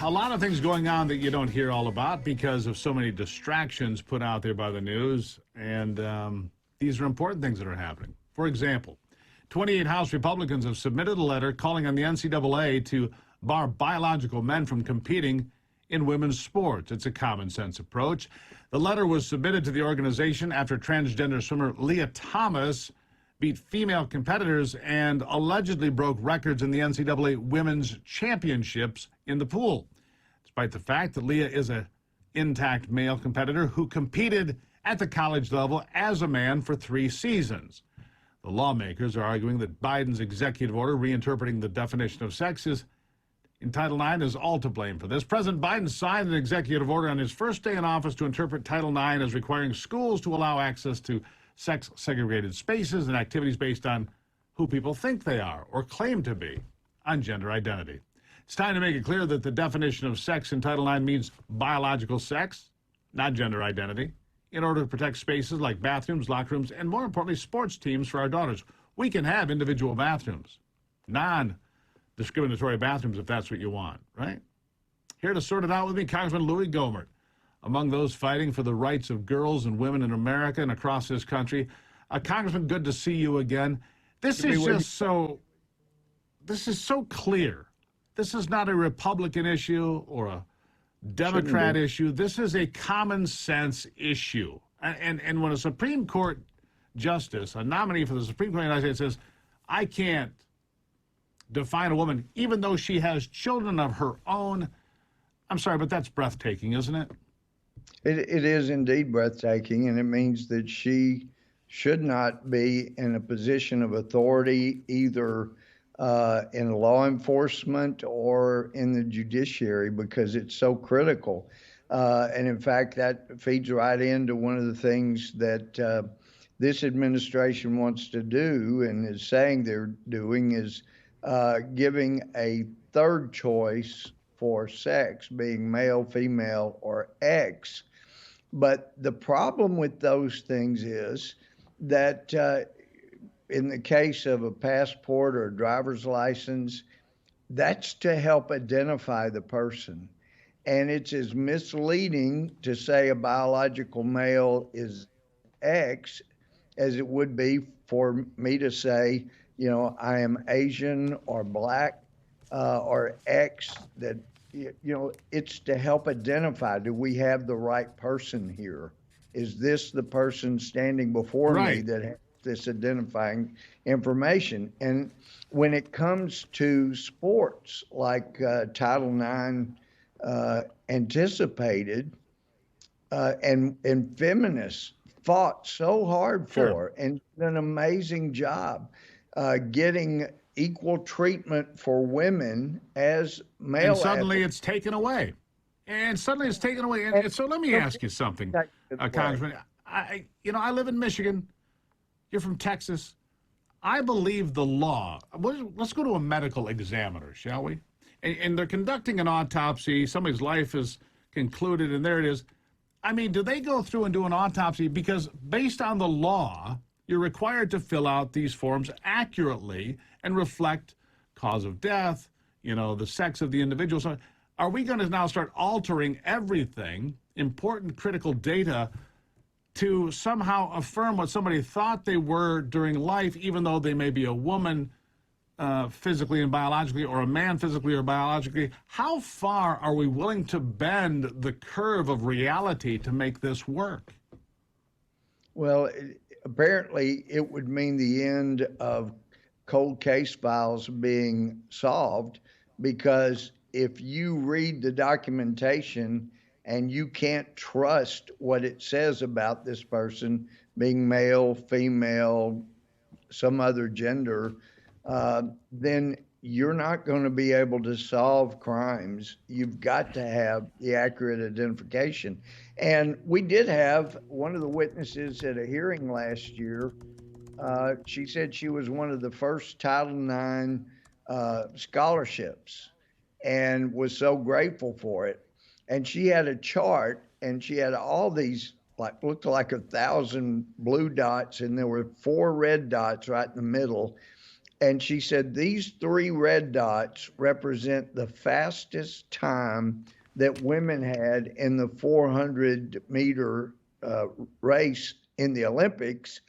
A lot of things going on that you don't hear all about because of so many distractions put out there by the news. And these are important things that are happening. For example, 28 House Republicans have submitted a letter calling on the NCAA to bar biological men from competing in women's sports. It's a common sense approach. The letter was submitted to the organization after transgender swimmer Leah Thomas beat female competitors and allegedly broke records in the NCAA women's championships in the pool, despite the fact that Leah is an intact male competitor who competed at the college level as a man for 3 seasons. The lawmakers are arguing that Biden's executive order reinterpreting the definition of sex in Title IX is all to blame for this. President Biden signed an executive order on his first day in office to interpret Title IX as requiring schools to allow access to sex-segregated spaces and activities based on who people think they are or claim to be on gender identity. It's time to make it clear that the definition of sex in Title IX means biological sex, not gender identity, in order to protect spaces like bathrooms, locker rooms, and more importantly, sports teams for our daughters. We can have individual bathrooms, non-discriminatory bathrooms if that's what you want, right? Here to sort it out with me, Congressman Louie Gohmert, among those fighting for the rights of girls and women in America and across this country. Congressman, good to see you again. This is so clear. This is not a Republican issue or a Democrat issue. This is a common sense issue. And when a Supreme Court justice, a nominee for the Supreme Court of the United States says, I can't define a woman, even though she has children of her own, I'm sorry, but that's breathtaking, isn't it? It is indeed breathtaking, and it means that she should not be in a position of authority either in law enforcement or in the judiciary because it's so critical. And in fact, that feeds right into one of the things that this administration wants to do and is saying they're doing is giving a third choice for sex, being male, female, or X. But the problem with those things is that in the case of a passport or a driver's license, that's to help identify the person. And it's as misleading to say a biological male is X as it would be for me to say, you know, I am Asian or black or X. That, you know, it's to help identify, do we have the right person here? Is this the person standing before me that has this identifying information? And when it comes to sports like Title IX anticipated and feminists fought so hard for and did an amazing job getting equal treatment for women as male. And suddenly it's taken away. And so let me ask you something, Congressman. I live in Michigan. You're from Texas. I believe the law. Let's go to a medical examiner, shall we? And they're conducting an autopsy. Somebody's life is concluded, and there it is. I mean, do they go through and do an autopsy? Because based on the law, you're required to fill out these forms accurately and reflect cause of death, the sex of the individual. So are we going to now start altering everything, important critical data, to somehow affirm what somebody thought they were during life, even though they may be a woman physically and biologically, or a man physically or biologically? How far are we willing to bend the curve of reality to make this work? Well, apparently it would mean the end of cold case files being solved, because if you read the documentation and you can't trust what it says about this person being male, female, some other gender, then you're not going to be able to solve crimes. You've got to have the accurate identification. And we did have one of the witnesses at a hearing last year. She said she was one of the first Title IX scholarships and was so grateful for it. And she had a chart, and she had all these, looked like 1,000 blue dots, and there were 4 red dots right in the middle. And she said these three red dots represent the fastest time that women had in the 400-meter race in the Olympics.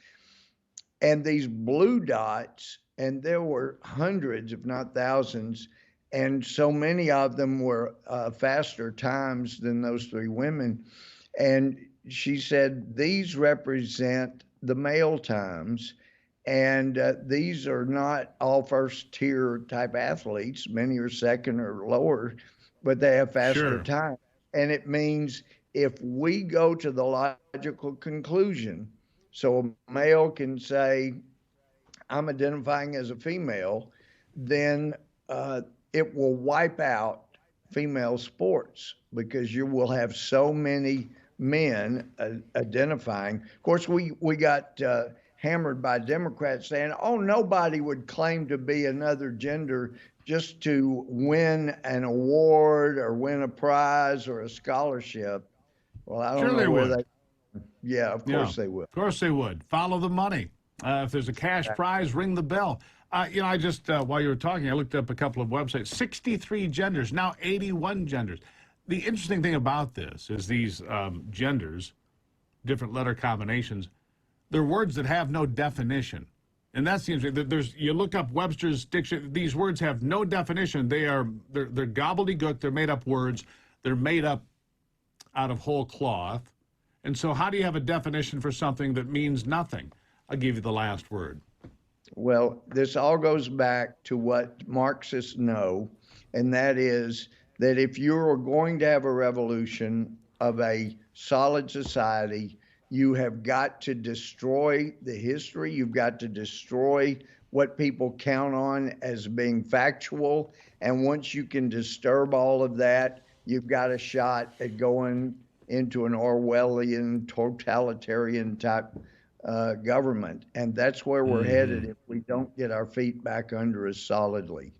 And these blue dots, and there were hundreds, if not thousands, and so many of them were faster times than those three women. And she said these represent the male times. And these are not all first tier type athletes. Many are second or lower, but they have faster Sure. time. And it means if we go to the logical conclusion, so a male can say, I'm identifying as a female, then it will wipe out female sports because you will have so many men identifying. Of course, we got hammered by Democrats saying, oh, nobody would claim to be another gender just to win an award or win a prize or a scholarship. Well, I don't Sure they know where would. yeah, of Yeah, course they will. of course they would. Follow the money. If there's a cash prize, ring the bell. I just, while you were talking, I looked up a couple of websites. 63 genders, now 81 genders. The interesting thing about this is these genders, different letter combinations, they're words that have no definition. And that's the interesting. You look up Webster's dictionary, these words have no definition. They're gobbledygook, they're made up words, they're made up out of whole cloth. And so how do you have a definition for something that means nothing? I'll give you the last word. Well, this all goes back to what Marxists know, and that is that if you're going to have a revolution of a solid society, you have got to destroy the history. You've got to destroy what people count on as being factual. And once you can disturb all of that, you've got a shot at going into an Orwellian, totalitarian type government. And that's where we're headed if we don't get our feet back under us solidly.